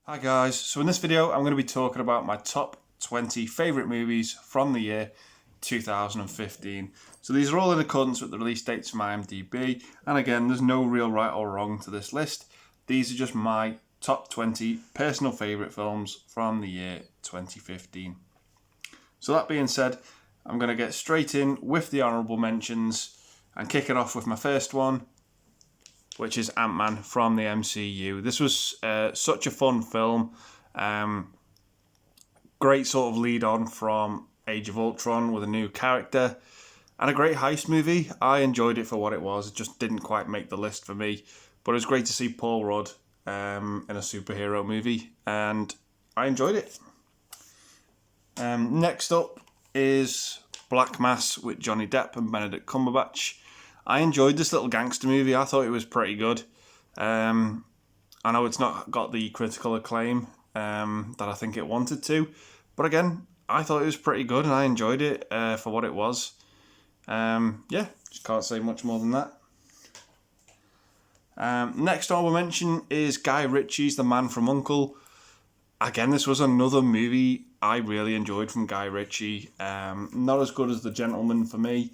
Hi guys, so in this video I'm going to be talking about my top 20 favourite movies from the year 2015. So these are all in accordance with the release dates from IMDb, and again there's no real right or wrong to this list. These are just my top 20 personal favourite films from the year 2015. So that being said, I'm going to get straight in with the honourable mentions and kick it off with my first one, which is Ant-Man from the MCU. This was such a fun film. Great sort of lead on from Age of Ultron with a new character. And a great heist movie. I enjoyed it for what it was. It just didn't quite make the list for me. But it was great to see Paul Rudd in a superhero movie. And I enjoyed it. Next up is Black Mass with Johnny Depp and Benedict Cumberbatch. I enjoyed this little gangster movie. I thought it was pretty good. I know it's not got the critical acclaim that I think it wanted to. But again, I thought it was pretty good and I enjoyed it for what it was. Just can't say much more than that. Next honorable mention is Guy Ritchie's The Man from U.N.C.L.E. Again, this was another movie I really enjoyed from Guy Ritchie. Not as good as The Gentleman for me.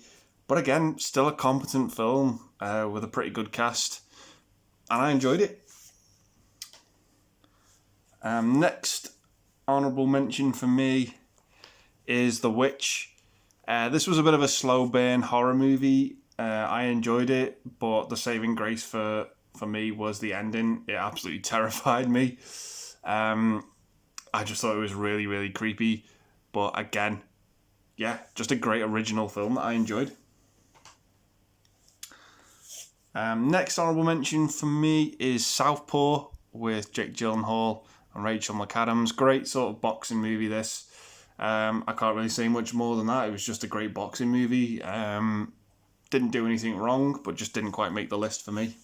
But again, still a competent film with a pretty good cast. And I enjoyed it. Next honourable mention for me is The Witch. This was a bit of a slow burn horror movie. I enjoyed it, but the saving grace for me was the ending. It absolutely terrified me. I just thought it was really, really creepy. But again, just a great original film that I enjoyed. Next honourable mention for me is Southpaw with Jake Gyllenhaal and Rachel McAdams. Great sort of boxing movie this. I can't really say much more than that. It was just a great boxing movie. Didn't do anything wrong, but just didn't quite make the list for me.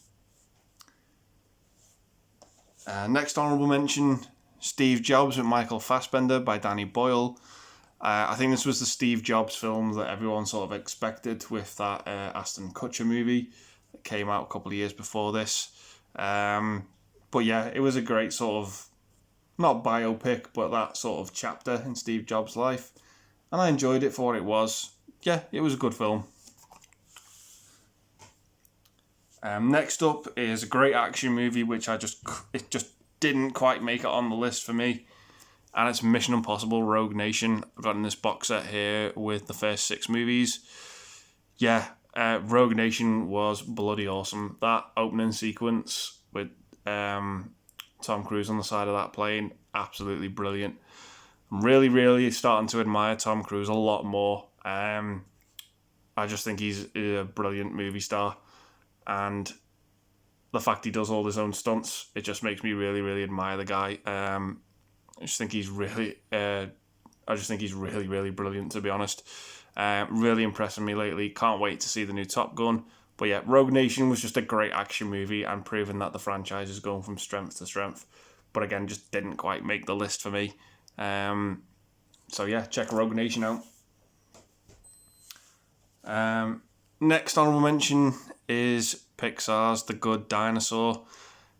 Next honourable mention, Steve Jobs with Michael Fassbender by Danny Boyle. I think this was the Steve Jobs film that everyone sort of expected with that Aston Kutcher movie. It came out a couple of years before this. But yeah, it was a great sort of, not biopic, but that sort of chapter in Steve Jobs' life. And I enjoyed it for what it was. Yeah, it was a good film. Next up is a great action movie, which it just didn't quite make it on the list for me. And it's Mission Impossible Rogue Nation. I've got in this box set here with the first 6 movies. Rogue Nation was bloody awesome. That opening sequence with Tom Cruise on the side of that plane, absolutely brilliant. I'm really, really starting to admire Tom Cruise a lot more. I just think he's a brilliant movie star. And the fact he does all his own stunts, it just makes me really, really admire the guy. I just think he's really, really brilliant, to be honest. Really impressing me lately. Can't wait to see the new Top Gun. But yeah, Rogue Nation was just a great action movie and proving that the franchise is going from strength to strength. But again, just didn't quite make the list for me. Check Rogue Nation out. Next honourable mention is Pixar's The Good Dinosaur.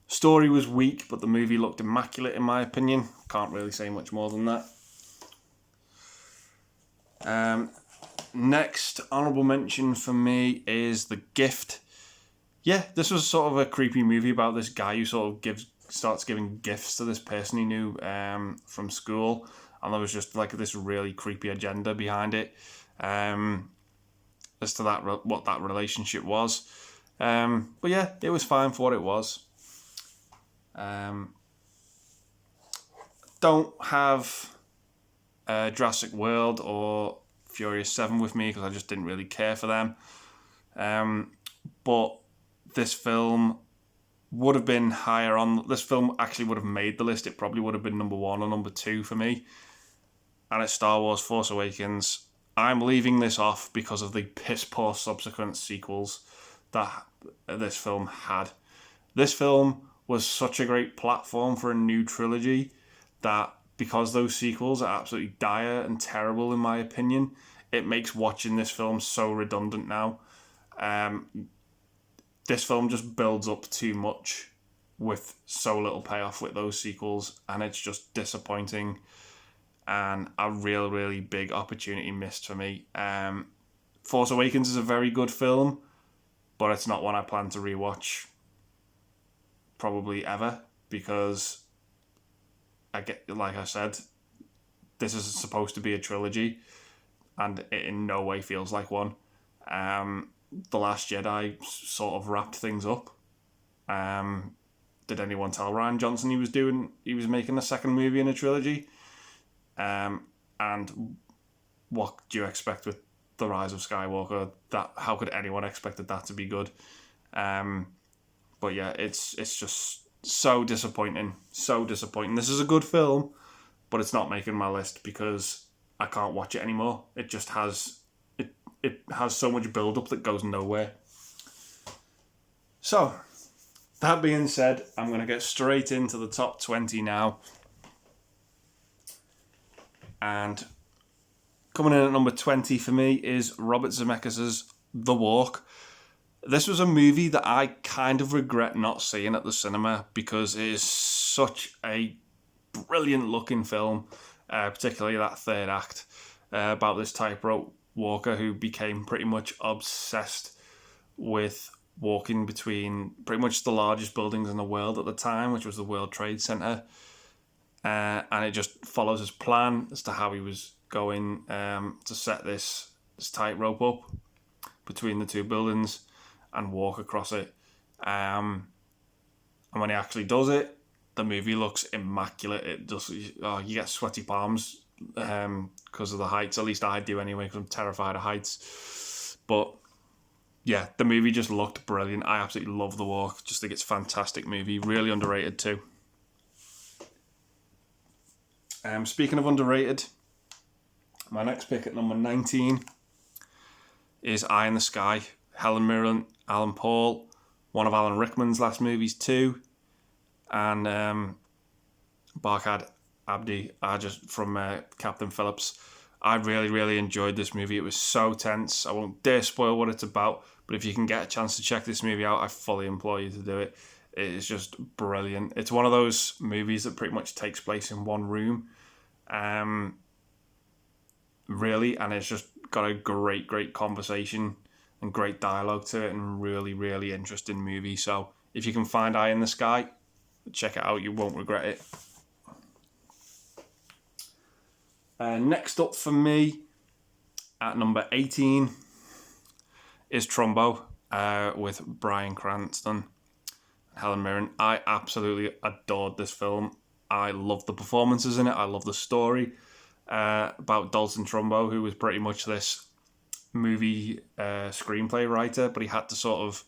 Story was weak, but the movie looked immaculate in my opinion. Can't really say much more than that. Next honourable mention for me is The Gift. Yeah, this was sort of a creepy movie about this guy who sort of starts giving gifts to this person he knew from school, and there was just like this really creepy agenda behind it as to what that relationship was. But yeah, it was fine for what it was. Don't have Jurassic World or Furious 7 with me because I just didn't really care for them. But this film would have been higher on. This film actually would have made the list. It probably would have been number 1 or number 2 for me. And it's Star Wars Force Awakens. I'm leaving this off because of the piss poor subsequent sequels that this film had. This film was such a great platform for a new trilogy that, because those sequels are absolutely dire and terrible in my opinion, it makes watching this film so redundant now. This film just builds up too much with so little payoff with those sequels, and it's just disappointing and a real, really big opportunity missed for me. Force Awakens is a very good film, but it's not one I plan to rewatch probably ever, because like I said, this is supposed to be a trilogy, and it in no way feels like one. The Last Jedi sort of wrapped things up. Did anyone tell Rian Johnson he was making a second movie in a trilogy? And what do you expect with The Rise of Skywalker? How could anyone expected that to be good? But yeah, it's just so disappointing. So disappointing. This is a good film, but it's not making my list because I can't watch it anymore. It just has it has so much build up that goes nowhere. So, that being said, I'm going to get straight into the top 20 now. And coming in at number 20 for me is Robert Zemeckis' The Walk. This was a movie that I kind of regret not seeing at the cinema because it is such a brilliant looking film, particularly that third act, about this tightrope walker who became pretty much obsessed with walking between pretty much the largest buildings in the world at the time, which was the World Trade Center. And it just follows his plan as to how he was going to set this tightrope up between the two buildings and walk across it. And when he actually does it, the movie looks immaculate. It just you get sweaty palms because of the heights. At least I do anyway, because I'm terrified of heights. But yeah, the movie just looked brilliant. I absolutely love The Walk. Just think it's a fantastic movie. Really underrated too. Speaking of underrated, my next pick at number 19 is Eye in the Sky. Helen Mirren, Alan Paul, one of Alan Rickman's last movies too, and Barkhad Abdi just from Captain Phillips. I really, really enjoyed this movie. It was so tense. I won't dare spoil what it's about, but if you can get a chance to check this movie out, I fully implore you to do it. It is just brilliant. It's one of those movies that pretty much takes place in one room, really, and it's just got a great conversation and great dialogue to it, and really, really interesting movie. So if you can find Eye in the Sky, check it out. You won't regret it. Next up for me, at number 18, is Trumbo with Bryan Cranston and Helen Mirren. I absolutely adored this film. I love the performances in it. I love the story about Dalton Trumbo, who was pretty much this movie screenplay writer, but he had to sort of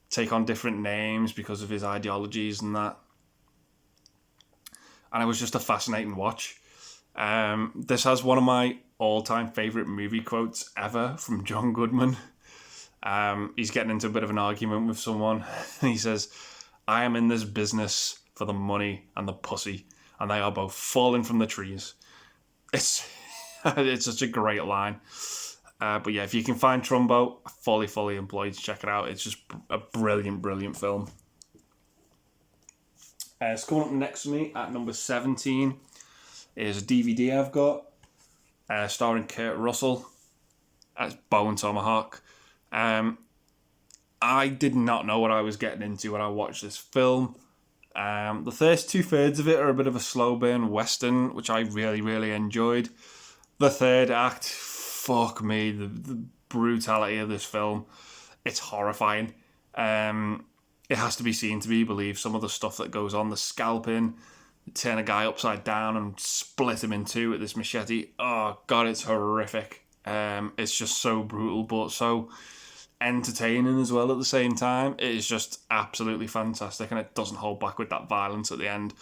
take on different names because of his ideologies and that. And it was just a fascinating watch. This has one of my all-time favourite movie quotes ever from John Goodman. He's getting into a bit of an argument with someone. He says, "I am in this business for the money and the pussy, and they are both falling from the trees." It's such a great line. But yeah, if you can find Trumbo, fully employed to check it out. It's just a brilliant film. It's coming up next to me at number 17 is a DVD I've got starring Kurt Russell as Bone Tomahawk. I did not know what I was getting into when I watched this film. The first 2/3 of it are a bit of a slow burn western, which I really enjoyed. The third act, fuck me, the brutality of this film, it's horrifying. It has to be seen to be believed. Some of the stuff that goes on, the scalping, turn a guy upside down and split him in two with this machete. Oh god, it's horrific. It's just so brutal, but so entertaining as well at the same time. It is just absolutely fantastic, and it doesn't hold back with that violence at the end.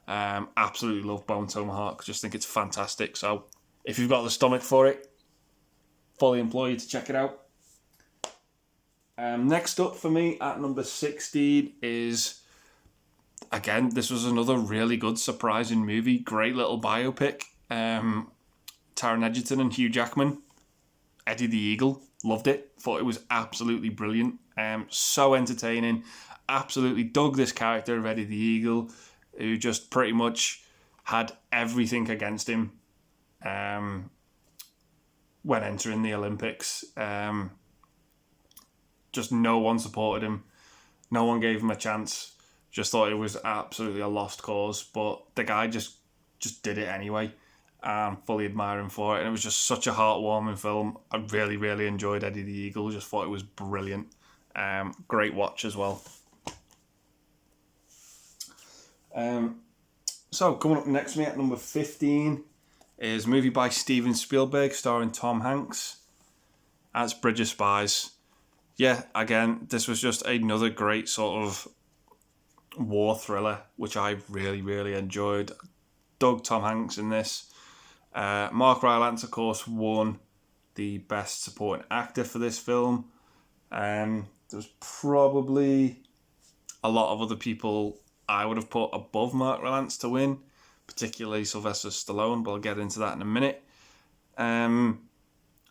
Absolutely love Bone Tomahawk. Just think it's fantastic. So if you've got the stomach for it, fully implore you to check it out. Next up for me at number 16 is, again, this was another really good, surprising movie. Great little biopic. Taron Egerton and Hugh Jackman. Eddie the Eagle. Loved it. Thought it was absolutely brilliant. So entertaining. absolutely dug this character of Eddie the Eagle, who just pretty much had everything against him when entering the Olympics. Just no one supported him. No one gave him a chance. Just thought it was absolutely a lost cause. But the guy just did it anyway. And fully admire him for it. And it was just such a heartwarming film. I really, really enjoyed Eddie the Eagle. Just thought it was brilliant. Great watch as well. So coming up next to me at number 15 is a movie by Steven Spielberg starring Tom Hanks. That's Bridge of Spies. Yeah, again, this was just another great sort of war thriller, which I really, really enjoyed. Dug Tom Hanks in this. Mark Rylance, of course, won the Best Supporting Actor for this film. There's probably a lot of other people I would have put above Mark Rylance to win, particularly Sylvester Stallone, but I'll get into that in a minute.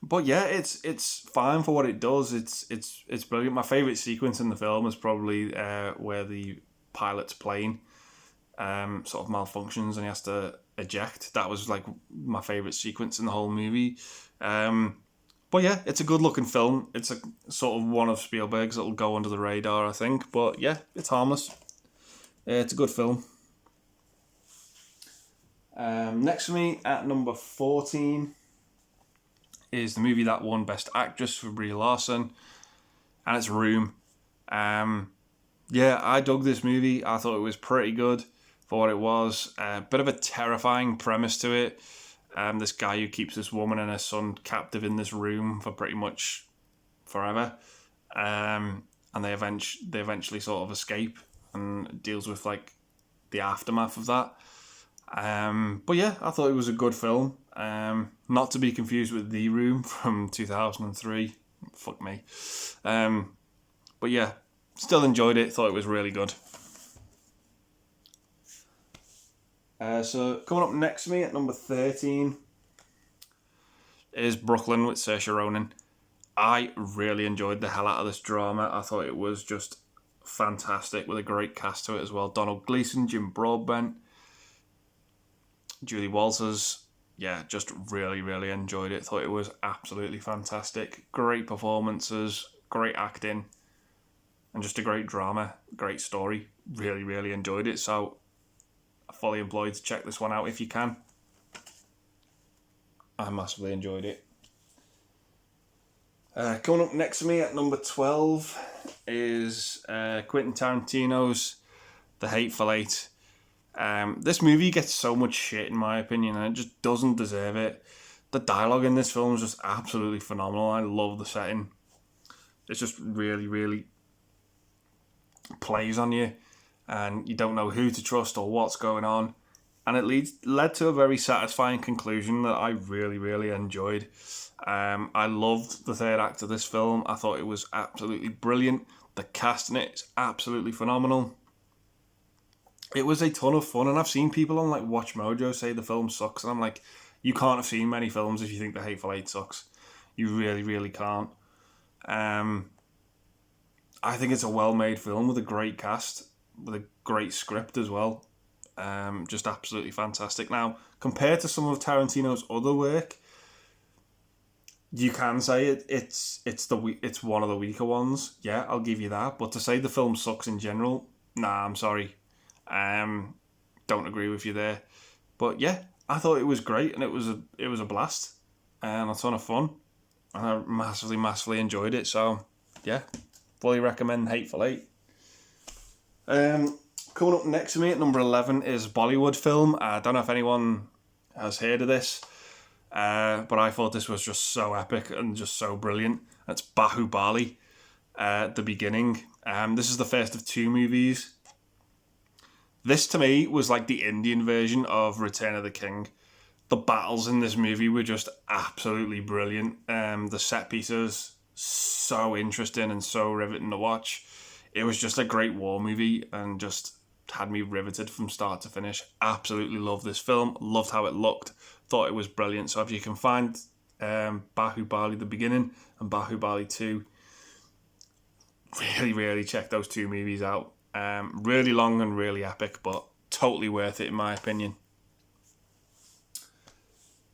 But yeah, it's fine for what it does. It's brilliant. My favourite sequence in the film is probably where the pilot's plane sort of malfunctions and he has to eject. That was like my favourite sequence in the whole movie. But yeah, it's a good looking film. It's a sort of one of Spielberg's that'll go under the radar, I think. But yeah, it's harmless. It's a good film. Next for me at number 14 is the movie that won Best Actress for Brie Larson, and it's Room. Yeah, I dug this movie. I thought it was pretty good for what it was. A bit of a terrifying premise to it. This guy who keeps this woman and her son captive in this room for pretty much forever, and they eventually sort of escape and deals with like the aftermath of that. But yeah, I thought it was a good film. Not to be confused with The Room from 2003. Fuck me. But yeah, still enjoyed it. Thought it was really good. So coming up next to me at number 13 is Brooklyn with Saoirse Ronan. I really enjoyed the hell out of this drama. I thought it was just fantastic with a great cast to it as well. Donald Gleeson, Jim Broadbent, Julie Walters. Yeah, just really, really enjoyed it. Thought it was absolutely fantastic. Great performances, great acting, and just a great drama, great story. Really, really enjoyed it. So I fully employed to check this one out if you can. I massively enjoyed it. Coming up next to me at number 12 is Quentin Tarantino's The Hateful Eight. This movie gets so much shit in my opinion, and it just doesn't deserve it. The dialogue in this film is just absolutely phenomenal. I love the setting. It's just really, really plays on you, and you don't know who to trust or what's going on. And it led to a very satisfying conclusion that I really, really enjoyed. I loved the third act of this film. I thought it was absolutely brilliant. The cast in it is absolutely phenomenal. It was a ton of fun, and I've seen people on like Watch Mojo say the film sucks, and I'm like, you can't have seen many films if you think The Hateful Eight sucks. You really, really can't. I think it's a well-made film with a great cast, with a great script as well. Just absolutely fantastic. Now, compared to some of Tarantino's other work, you can say it's one of the weaker ones. Yeah, I'll give you that. But to say the film sucks in general, nah, I'm sorry. Don't agree with you there. But yeah, I thought it was great, and it was a blast and a ton of fun. And I massively, massively enjoyed it. So yeah, fully recommend Hateful Eight. Coming up next to me at number 11 is a Bollywood film. I don't know if anyone has heard of this, but I thought this was just so epic and just so brilliant. It's Bahubali, The Beginning. This is the first of two movies. This, to me, was like the Indian version of Return of the King. The battles in this movie were just absolutely brilliant. The set pieces, so interesting and so riveting to watch. It was just a great war movie and just had me riveted from start to finish. Absolutely loved this film. Loved how it looked. Thought it was brilliant. So if you can find Bahubali The Beginning and Bahubali 2, really check those two movies out. Really long and really epic, but totally worth it in my opinion.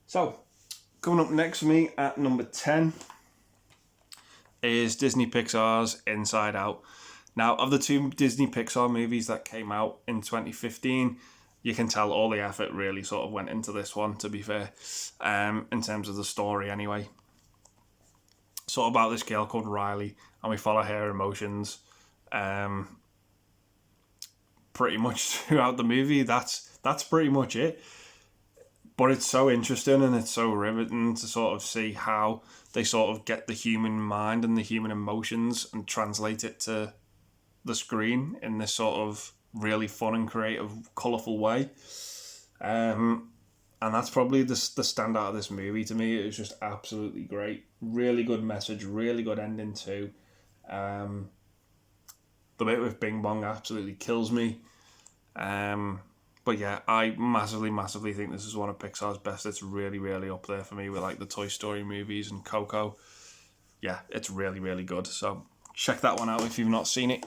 So, coming up next for me at number 10 is Disney Pixar's Inside Out. Now, of the two Disney Pixar movies that came out in 2015, you can tell all the effort really sort of went into this one, to be fair, in terms of the story anyway. Sort of about this girl called Riley, and we follow her emotions pretty much throughout the movie. That's pretty much it. But it's so interesting and it's so riveting to sort of see how they sort of get the human mind and the human emotions and translate it to the screen in this sort of really fun and creative, colourful way. And that's probably the standout of this movie to me. It was just absolutely great. Really good message, really good ending too. The bit with Bing Bong absolutely kills me. But yeah, I massively think this is one of Pixar's best. It's really up there for me with like the Toy Story movies and Coco. Yeah, it's really good. So check that one out if you've not seen it.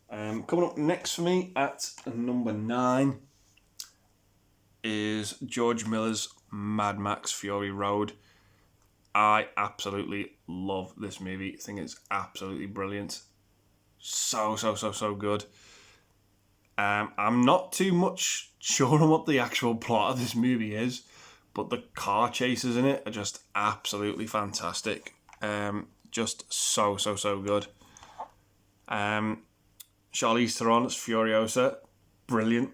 Coming up next for me at number 9 is George Miller's Mad Max Fury Road. I absolutely love this movie. I think it's absolutely brilliant. So good. I'm not too much sure on what the actual plot of this movie is, but the car chases in it are just absolutely fantastic. Just so good. Charlize Theron's Furiosa, brilliant,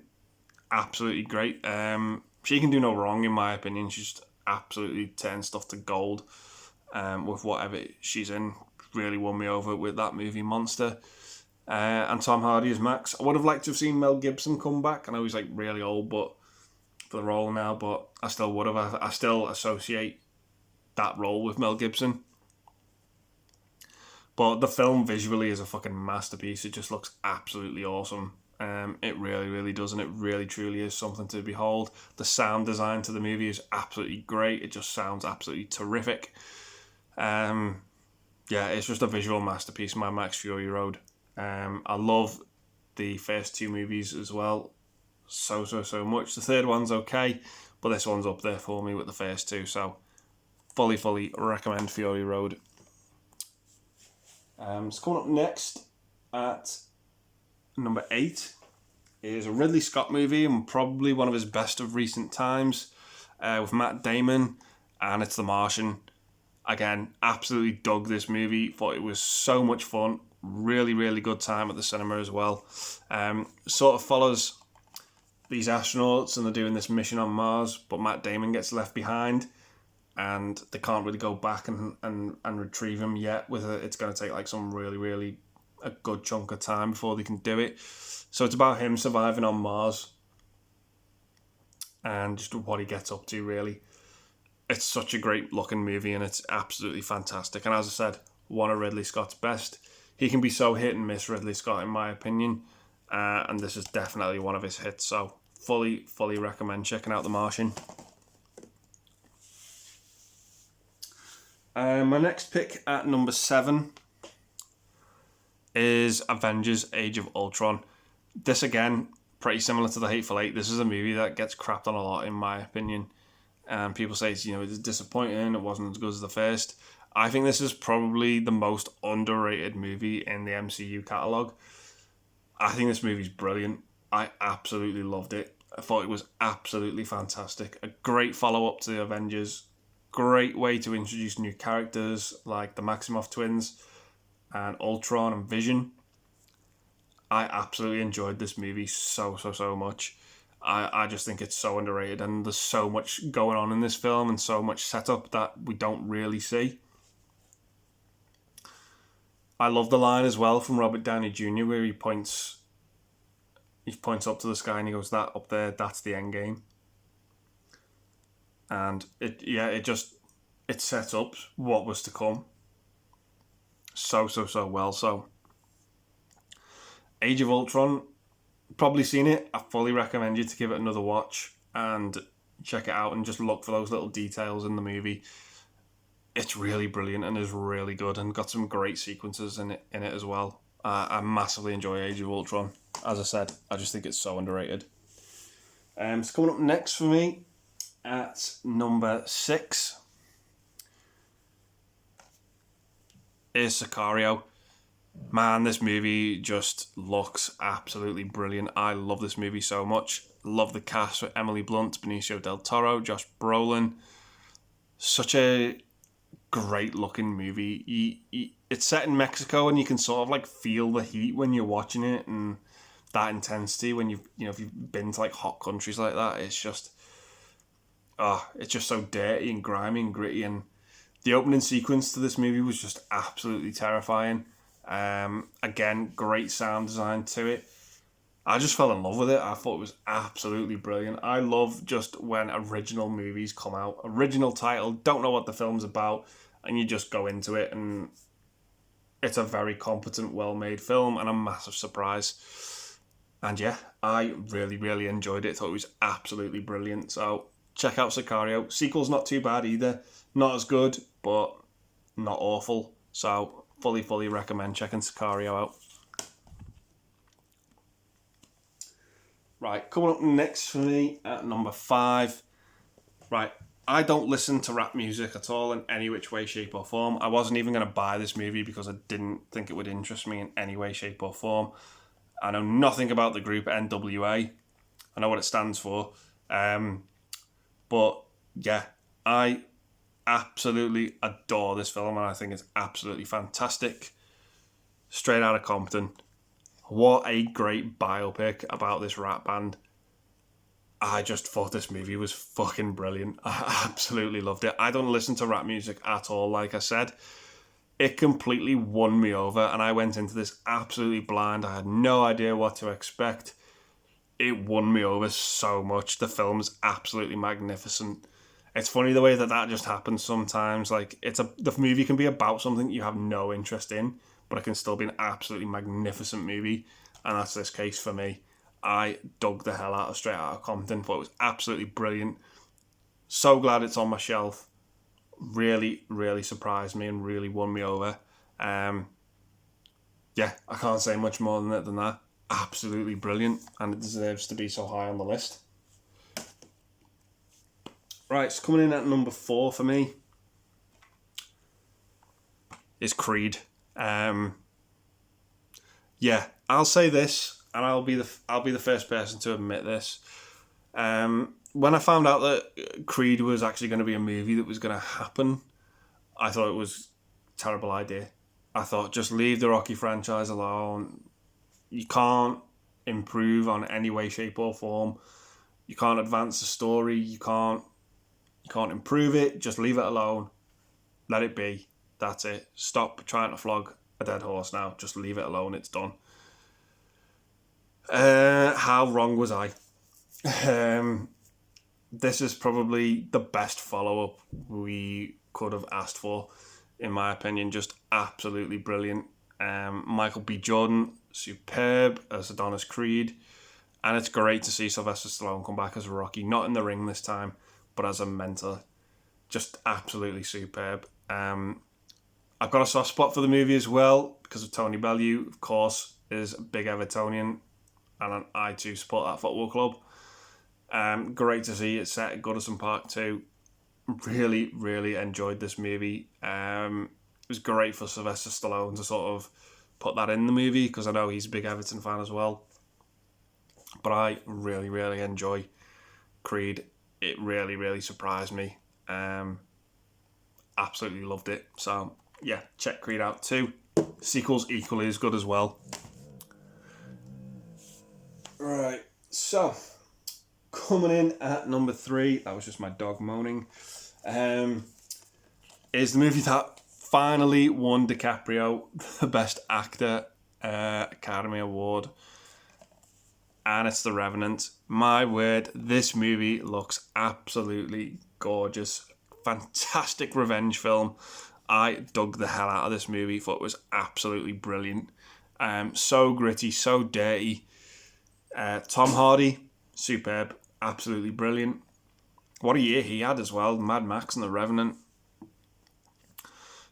absolutely great. She can do no wrong in my opinion. She's just absolutely turns stuff to gold with whatever she's in. Really won me over with that movie Monster. And Tom Hardy as Max. I would have liked to have seen Mel Gibson come back. I know he's like really old but for the role now, but I still would have. I still associate that role with Mel Gibson. But the film visually is a fucking masterpiece. It just looks absolutely awesome. It really does, and it really truly is something to behold. The sound design to the movie is absolutely great. It just sounds absolutely terrific. Yeah, it's just a visual masterpiece, Mad Max Fury Road. I love the first two movies as well so much. The third one's okay, but this one's up there for me with the first two, so fully recommend Fury Road. So coming up next at number 8 is a Ridley Scott movie and probably one of his best of recent times with Matt Damon, and it's The Martian. Again, absolutely dug this movie, thought it was so much fun. Really good time at the cinema as well. Sort of follows these astronauts and they're doing this mission on Mars, but Matt Damon gets left behind and they can't really go back and retrieve him yet. It's going to take like some really a good chunk of time before they can do it. So it's about him surviving on Mars and just what he gets up to really. It's such a great looking movie and it's absolutely fantastic. And as I said, one of Ridley Scott's best. He can be so hit and miss, Ridley Scott, in my opinion. And this is definitely one of his hits. So fully recommend checking out The Martian. My next pick at number 7 is Avengers Age of Ultron. This again, pretty similar to The Hateful Eight. This is a movie that gets crapped on a lot in my opinion. And people say it's disappointing, it wasn't as good as the first. I think this is probably the most underrated movie in the MCU catalogue. I think this movie's brilliant. I absolutely loved it. I thought it was absolutely fantastic. A great follow-up to the Avengers. Great way to introduce new characters like the Maximoff twins and Ultron and Vision. I absolutely enjoyed this movie so much. I just think it's so underrated and there's so much going on in this film and so much setup that we don't really see. I love the line as well from Robert Downey Jr. where he points up to the sky and he goes, "That up there, that's the end game." And it sets up what was to come so well. So Age of Ultron, probably seen it. I fully recommend you to give it another watch and check it out and just look for those little details in the movie. it's really brilliant and is really good and got some great sequences in it as well. I massively enjoy Age of Ultron. As I said, I just think it's so underrated. So coming up next for me at number 6 is Sicario. Man, this movie just looks absolutely brilliant. I love this movie so much. Love the cast with Emily Blunt, Benicio del Toro, Josh Brolin. Such a great looking movie. It's set in Mexico, and you can sort of like feel the heat when you're watching it, and that intensity when if you've been to like hot countries like that. It's just so dirty and grimy and gritty, and the opening sequence to this movie was just absolutely terrifying. Again, great sound design to it. I just fell in love with it. I thought it was absolutely brilliant. I love just when original movies come out. Original title, don't know what the film's about, and you just go into it, and it's a very competent, well-made film, and a massive surprise. And yeah, I really, really enjoyed it. Thought it was absolutely brilliant. So check out Sicario. Sequel's not too bad either. Not as good, but not awful. So fully recommend checking Sicario out. Right, coming up next for me at number 5. Right, I don't listen to rap music at all in any which way, shape or form. I wasn't even going to buy this movie because I didn't think it would interest me in any way, shape or form. I know nothing about the group NWA. I know what it stands for. But yeah, I absolutely adore this film, and I think it's absolutely fantastic. Straight out of Compton. What a great biopic about this rap band. I just thought this movie was fucking brilliant. I absolutely loved it. I don't listen to rap music at all, like I said. It completely won me over, and I went into this absolutely blind. I had no idea what to expect. It won me over so much. The film is absolutely magnificent. It's funny the way that just happens sometimes. Like the movie can be about something you have no interest in, but it can still be an absolutely magnificent movie, and that's this case for me. I dug the hell out of Straight Outta Compton. Thought it was absolutely brilliant. So glad it's on my shelf. Really, really surprised me and really won me over. Yeah, I can't say much more than that. Absolutely brilliant, and it deserves to be so high on the list. Right, it's coming in at number 4 for me is Creed. Yeah, I'll say this, and I'll be the first person to admit this. When I found out that Creed was actually going to be a movie that was going to happen, I thought it was a terrible idea. I thought, just leave the Rocky franchise alone. You can't improve on any way, shape or form. You can't advance the story. You can't improve it. Just leave it alone. Let it be. That's it. Stop trying to flog a dead horse now. Just leave it alone. It's done. How wrong was I? This is probably the best follow-up we could have asked for, in my opinion. Just absolutely brilliant. Michael B. Jordan, superb as Adonis Creed. And it's great to see Sylvester Stallone come back as Rocky. Not in the ring this time, but as a mentor. Just absolutely superb. I've got a soft spot for the movie as well because of Tony Bellew, of course, is a big Evertonian, and I too support that football club. Great to see it set at Goodison Park too. Really, really enjoyed this movie. It was great for Sylvester Stallone to sort of put that in the movie because I know he's a big Everton fan as well. But I really, really enjoy Creed. It really, really surprised me. Absolutely loved it. So yeah, check Creed out too. Sequel's equally as good as well. Right, so coming in at number 3, that was just my dog moaning, is the movie that finally won DiCaprio the Best Actor Academy Award, and it's The Revenant. My word, this movie looks absolutely gorgeous. Fantastic revenge film. I dug the hell out of this movie. Thought it was absolutely brilliant. So gritty, so dirty. Tom Hardy, superb, absolutely brilliant. What a year he had as well. Mad Max and The Revenant.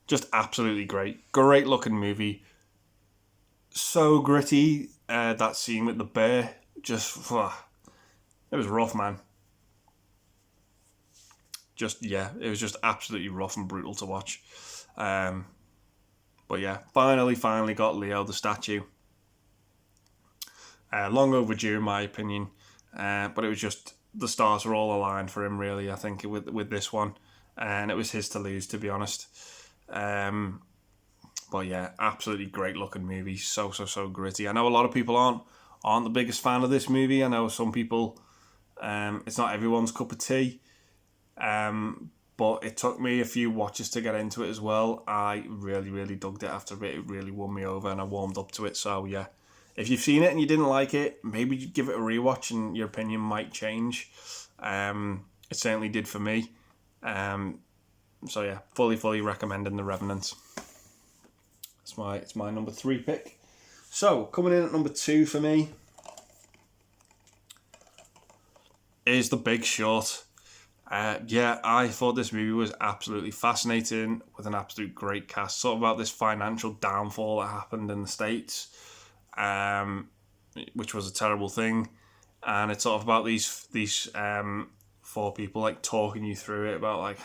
Just absolutely great. Great looking movie. So gritty. That scene with the bear, just it was rough, man. It was just absolutely rough and brutal to watch. But yeah, finally got Leo the statue. Long overdue, in my opinion. But it was just the stars were all aligned for him, really. I think with this one, and it was his to lose, to be honest. But yeah, absolutely great looking movie. So gritty. I know a lot of people aren't the biggest fan of this movie. I know some people. It's not everyone's cup of tea. But it took me a few watches to get into it as well. I really dug it after it. It really won me over, and I warmed up to it. So yeah, if you've seen it and you didn't like it, maybe give it a rewatch and your opinion might change. It certainly did for me. So yeah, fully recommending The Revenant. It's my number 3 pick. So coming in at number 2 for me is The Big Short. I thought this movie was absolutely fascinating with an absolute great cast. Sort of about this financial downfall that happened in the States, which was a terrible thing, and it's sort of about these 4 people like talking you through it about like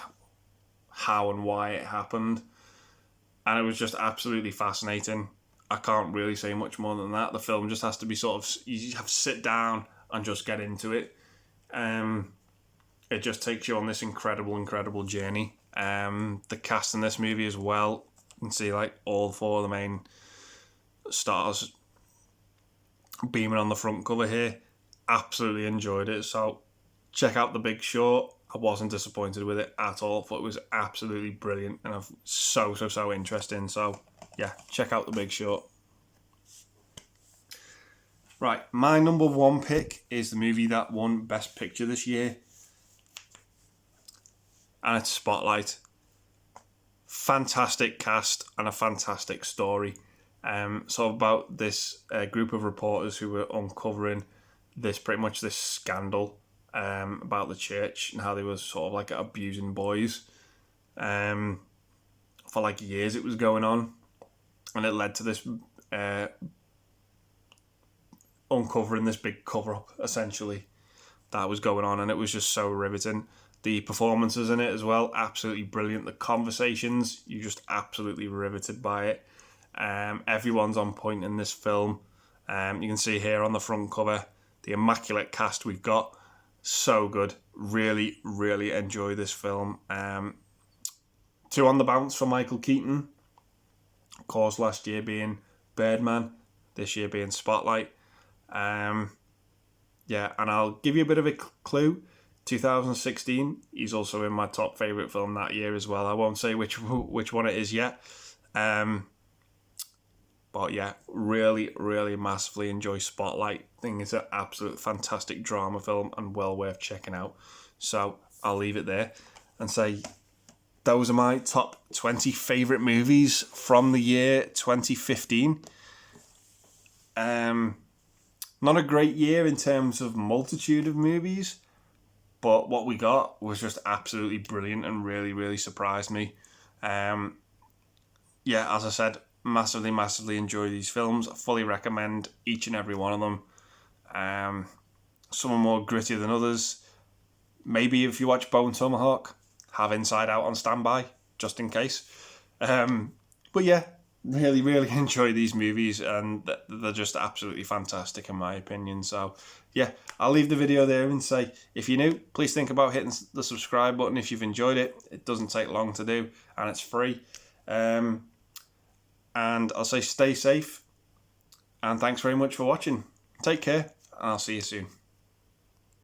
how and why it happened, and it was just absolutely fascinating. I can't really say much more than that. The film just has to be sort of, you have to sit down and just get into it. It just takes you on this incredible journey. The cast in this movie as well, you can see like all 4 of the main stars beaming on the front cover here. Absolutely enjoyed it. So check out The Big Short. I wasn't disappointed with it at all. I thought it was absolutely brilliant and so interesting. So yeah, check out The Big Short. Right, my number 1 pick is the movie that won Best Picture this year, and it's Spotlight. Fantastic cast and a fantastic story. So about this group of reporters who were uncovering this scandal about the church and how they were sort of like abusing boys. For like years it was going on, and it led to this uncovering this big cover-up essentially that was going on, and it was just so riveting. The performances in it as well, absolutely brilliant. The conversations, you just absolutely riveted by it. Everyone's on point in this film. You can see here on the front cover the immaculate cast we've got. So good. Really enjoy this film. 2 on the bounce for Michael Keaton. Of course, last year being Birdman, this year being Spotlight. And I'll give you a bit of a clue. 2016, he's also in my top favourite film that year as well. I won't say which one it is yet. But yeah, really massively enjoy Spotlight. I think it's an absolute fantastic drama film and well worth checking out. So I'll leave it there and say those are my top 20 favourite movies from the year 2015. Not a great year in terms of multitude of movies, but what we got was just absolutely brilliant and really surprised me. As I said, massively enjoy these films. I fully recommend each and every one of them. Some are more gritty than others. Maybe if you watch Bone Tomahawk, have Inside Out on standby, just in case. But yeah, really enjoy these movies, and they're just absolutely fantastic in my opinion. So yeah, I'll leave the video there and say, if you're new, please think about hitting the subscribe button if you've enjoyed it. It doesn't take long to do, and it's free. And I'll say stay safe, and thanks very much for watching. Take care, and I'll see you soon.